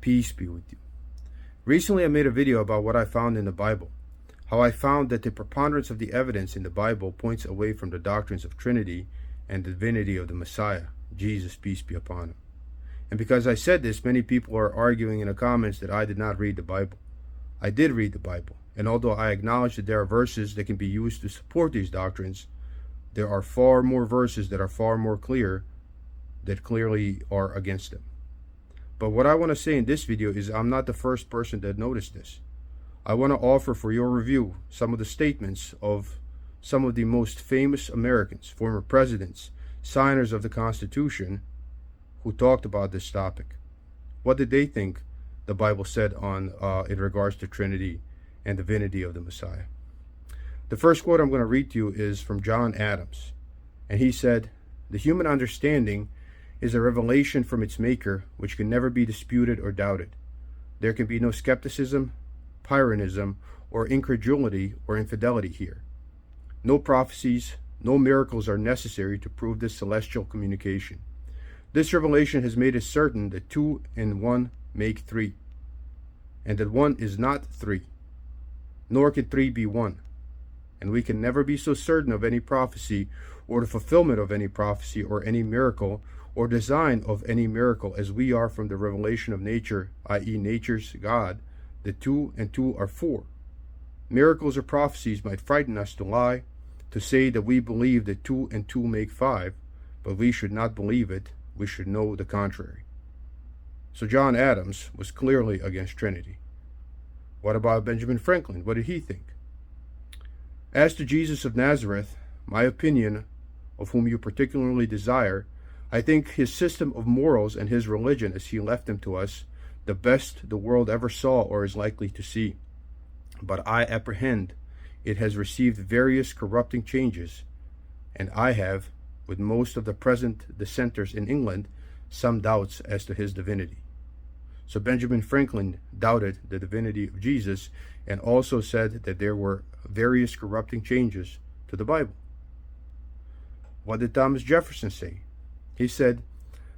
Peace be with you. Recently I made a video about what I found in the Bible, how I found that the preponderance of the evidence in the Bible points away from the doctrines of Trinity and the divinity of the Messiah, Jesus, peace be upon him. And because I said this, many people are arguing in the comments that I did not read the Bible. I did read the Bible, and although I acknowledge that there are verses that can be used to support these doctrines, there are far more verses that are far more clear that clearly are against them. But what I want to say in this video is I'm not the first person that noticed this. I want to offer for your review some of the statements of some of the most famous Americans, former presidents, signers of the Constitution, who talked about this topic. What did they think the Bible said on in regards to Trinity and divinity of the Messiah? The first quote I'm going to read to you is from John Adams, and he said, "The human understanding is a revelation from its maker which can never be disputed or doubted. There can be no skepticism, Pyrrhonism, or incredulity or infidelity here. No prophecies, no miracles are necessary to prove this celestial communication. This revelation has made it certain that 2 and 1 make 3, and that 1 is not 3, nor can 3 be 1. And we can never be so certain of any prophecy or the fulfillment of any prophecy or any miracle or design of any miracle as we are from the revelation of nature, i.e. nature's God, that 2 and 2 are 4. Miracles or prophecies might frighten us to lie, to say that we believe that 2 and 2 make 5, but we should not believe it, we should know the contrary." So John Adams was clearly against Trinity. What about Benjamin Franklin? What did he think? "As to Jesus of Nazareth, my opinion, of whom you particularly desire, I think his system of morals and his religion as he left them to us, the best the world ever saw or is likely to see. But I apprehend it has received various corrupting changes, and I have, with most of the present dissenters in England, some doubts as to his divinity." So Benjamin Franklin doubted the divinity of Jesus and also said that there were various corrupting changes to the Bible. What did Thomas Jefferson say? He said,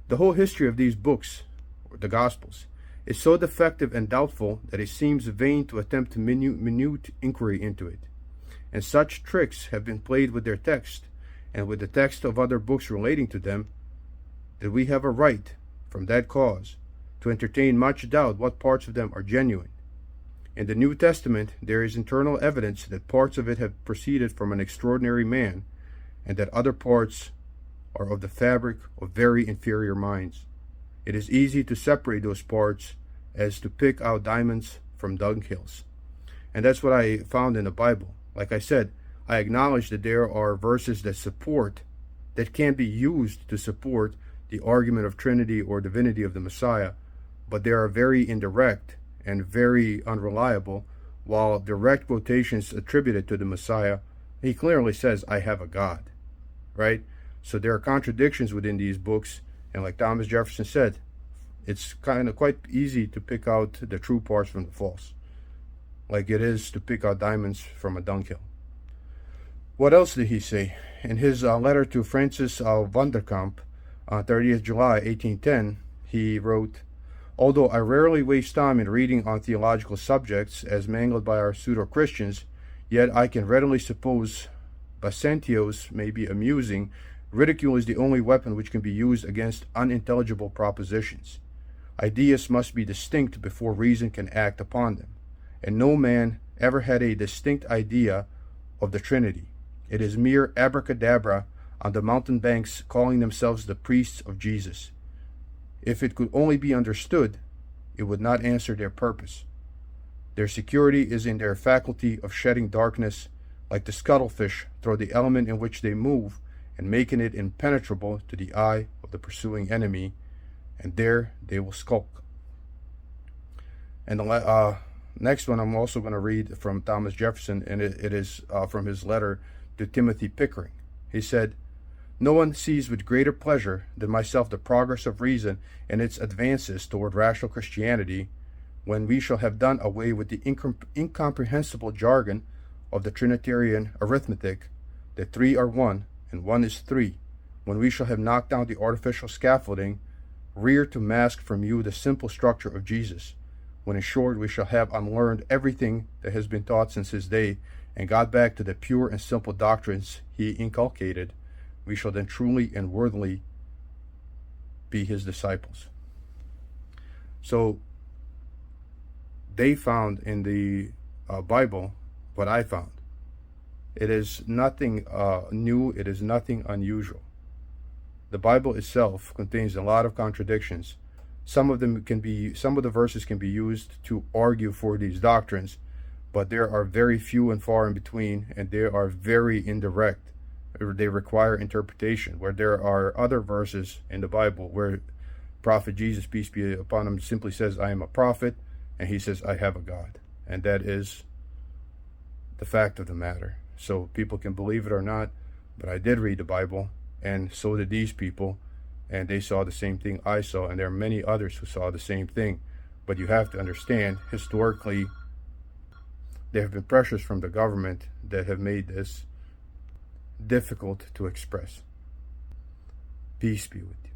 "The whole history of these books, or the Gospels, is so defective and doubtful that it seems vain to attempt minute inquiry into it. And such tricks have been played with their text, and with the text of other books relating to them, that we have a right, from that cause, to entertain much doubt what parts of them are genuine. In the New Testament there is internal evidence that parts of it have proceeded from an extraordinary man, and that other parts are of the fabric of very inferior minds. It is easy to separate those parts as to pick out diamonds from dunghills." And that's what I found in the Bible. Like I said, I acknowledge that there are verses that can be used to support the argument of Trinity or divinity of the Messiah, but they are very indirect and very unreliable, while direct quotations attributed to the Messiah, he clearly says, "I have a God," right? So there are contradictions within these books, and like Thomas Jefferson said, it's quite easy to pick out the true parts from the false, like it is to pick out diamonds from a dunghill. What else did he say? In his letter to Francis Vanderkamp on 30th July 1810, he wrote, "Although I rarely waste time in reading on theological subjects as mangled by our pseudo-Christians, yet I can readily suppose Bassantios may be amusing. Ridicule is the only weapon which can be used against unintelligible propositions. Ideas must be distinct before reason can act upon them, and no man ever had a distinct idea of the Trinity. It is mere abracadabra on the mountain banks calling themselves the priests of Jesus. If it could only be understood, it would not answer their purpose. Their security is in their faculty of shedding darkness, like the scuttlefish through the element in which they move, and making it impenetrable to the eye of the pursuing enemy, and there they will skulk." And the next one I'm also going to read from Thomas Jefferson, and it is from his letter to Timothy Pickering. He said, "No one sees with greater pleasure than myself the progress of reason and its advances toward rational Christianity, when we shall have done away with the incomprehensible jargon of the Trinitarian arithmetic, that 3 are 1 and 1 is 3, when we shall have knocked down the artificial scaffolding reared to mask from you the simple structure of Jesus, when in short we shall have unlearned everything that has been taught since his day, and got back to the pure and simple doctrines he inculcated, we shall then truly and worthily be his disciples. So they found in the Bible what I found. It is nothing new, it is nothing unusual. The Bible itself contains a lot of contradictions. Some of the verses can be used to argue for these doctrines, but there are very few and far in between, and they are very indirect. They require interpretation, where there are other verses in the Bible where Prophet Jesus, peace be upon him, simply says, I am a prophet, and he says, I have a God. And that is the fact of the matter. So people can believe it or not, but I did read the Bible, and so did these people, and they saw the same thing I saw, and there are many others who saw the same thing. But you have to understand, historically, there have been pressures from the government that have made this difficult to express. Peace be with you.